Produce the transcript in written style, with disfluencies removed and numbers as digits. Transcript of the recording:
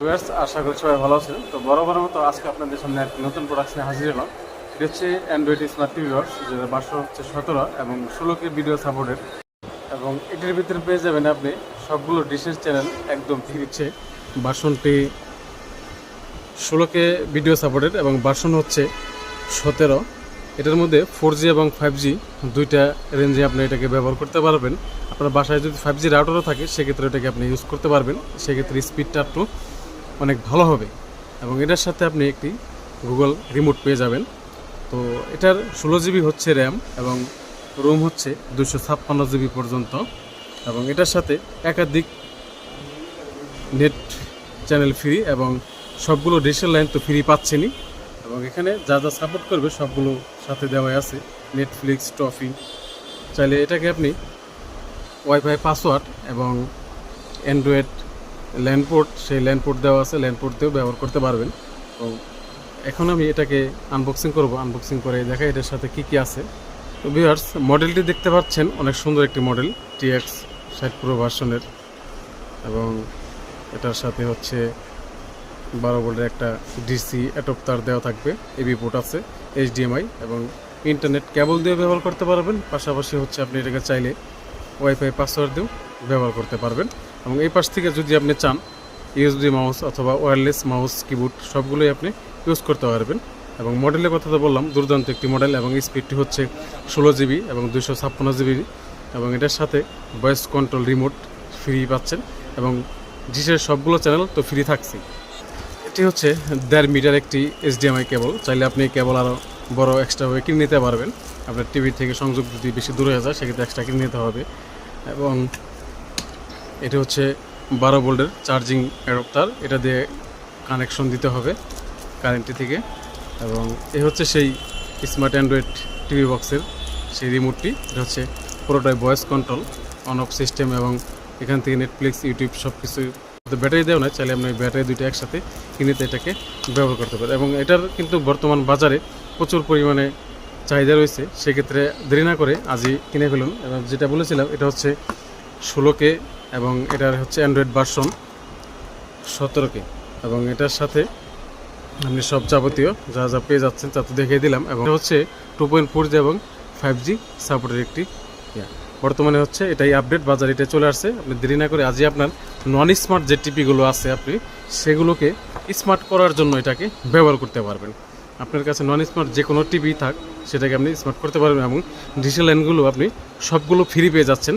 Viewers, আশা করি সবাই ভালো আছেন। তো বরাবরের মতো আজকে আপনাদের সামনে একটি নতুন প্রোডাক্ট নিয়ে হাজির হলাম। এটি হচ্ছে অ্যান্ড্রয়েড স্মার্ট টিভি বক্স, যেটা 1217 এবং 16K ভিডিও সাপোর্টেড। এবং এটির ভিতরে পেয়ে যাবেন আপনি সবগুলো ডিশের চ্যানেল একদম ফ্রি। হচ্ছে ভার্সনটি 16K ভিডিও সাপোর্টেড এবং ভার্সন হচ্ছে 17। এটার মধ্যে 4G এবং 5G দুইটা রেঞ্জে আপনি এটাকে ব্যবহার করতে পারবেন। আপনার বাসায় যদি 5G রাউটারও থাকে সেক্ষেত্রে এটাকে আপনি ইউজ করতে পারবেন। সেক্ষেত্রে স্পিডটা একটু অনেক ভালো হবে। এবং এটার সাথে আপনি একটি গুগল রিমোট পেয়ে যাবেন। তো এটার 16GB হচ্ছে র্যাম এবং রোম হচ্ছে 256GB পর্যন্ত। এবং এটার সাথে একাধিক নেট চ্যানেল ফ্রি এবং সবগুলো ডিশের লাইন তো ফ্রি পাচ্ছেনই। এবং এখানে যা যা সাপোর্ট করবে সবগুলো সাথে দেওয়াই আছে, নেটফ্লিক্স, টফি। চাইলে এটাকে আপনি ওয়াইফাই পাসওয়ার্ড এবং অ্যান্ড্রয়েড ল্যান্ডপোর্ট, সেই ল্যান্ডপোর্ট দেওয়া আছে, ল্যান্ডপোর্ট দিয়েও ব্যবহার করতে পারবেন। তো এখন আমি এটাকে আনবক্সিং করব, আনবক্সিং করে দেখাই এটার সাথে কি কি আছে। তো ভিউয়ার্স, মডেলটি দেখতে পাচ্ছেন অনেক সুন্দর একটি মডেল, TX60 Pro ভার্সনের। এবং এটার সাথে হচ্ছে 12 ভোল্টের একটা ডিসি অ্যাডাপ্টার দেওয়া থাকবে, এবি পোর্ট আছে, HDMI এবং ইন্টারনেট কেবল দিয়ে ব্যবহার করতে পারবেন। পাশাপাশি হচ্ছে আপনি এটাকে চাইলে ওয়াইফাই পাসওয়ার্ড দিয়েও ব্যবহার করতে পারবেন। এবং এই পাশ থেকে যদি আপনি চান USB মাউস অথবা ওয়্যারলেস মাউস, কিবোর্ড সবগুলোই আপনি ইউজ করতে পারবেন। এবং মডেলের কথা তো বললাম, দুর্দান্ত একটি মডেল। এবং স্পিডটি হচ্ছে 16GB এবং 256GB। এবং এটার সাথে ভয়েস কন্ট্রোল রিমোট ফ্রি পাচ্ছেন এবং ডিশের সবগুলো চ্যানেল তো ফ্রি থাকছে। এটি হচ্ছে 1.5 মিটার একটি HDMI কেবল। চাইলে আপনি কেবল আরও বড় এক্সট্রা হয়ে কিনে নিতে পারবেন। আপনার টিভি থেকে সংযোগ যদি বেশি দূরে হয়ে যায় সেক্ষেত্রে এক্সট্রা কিনে নিতে হবে। এবং এটি হচ্ছে 12 ভোল্টের চার্জিং অ্যাডাপ্টার, এটা দিয়ে কানেকশন দিতে হবে কারেন্টটি থেকে। এবং এ হচ্ছে সেই স্মার্ট অ্যান্ড্রয়েড টিভি বক্সের সেই রিমোটটি। এটা হচ্ছে পুরোটাই voice control on of system. এবং এখান থেকে নেটফ্লিক্স, ইউটিউব সব কিছু, ব্যাটারি দেওয়া নয়, চাইলে আপনি ব্যাটারি দুইটা একসাথে কিনেতে এটাকে ব্যবহার করতে পারেন। এবং এটার কিন্তু বর্তমান বাজারে প্রচুর পরিমাণে চাহিদা রয়েছে। সেক্ষেত্রে দেরি না করে আজই কিনে ফেলুন। এবং যেটা বলেছিলাম, এটা হচ্ছে 16K এবং এটার হচ্ছে অ্যান্ড্রয়েড ভার্সন 17K। এবং এটার সাথে আপনি সব যাবতীয় যা যা পেয়ে যাচ্ছেন তা তো দেখিয়ে দিলাম। এবং এটা হচ্ছে 2.4G এবং 5G সাপোর্টের একটি বর্তমানে হচ্ছে এটাই আপডেট, বাজারে এটা চলে আসছে। আপনি দেরি না করে আজই আপনার নন স্মার্ট যে টিপিগুলো আছে আপনি সেগুলোকে স্মার্ট করার জন্য এটাকে ব্যবহার করতে পারবেন। আপনার কাছে নন স্মার্ট যে কোনো টিভি থাক সেটাকে আপনি স্মার্ট করতে পারবেন। এবং ডিজিটাল লাইনগুলো আপনি সবগুলো ফ্রি পেয়ে যাচ্ছেন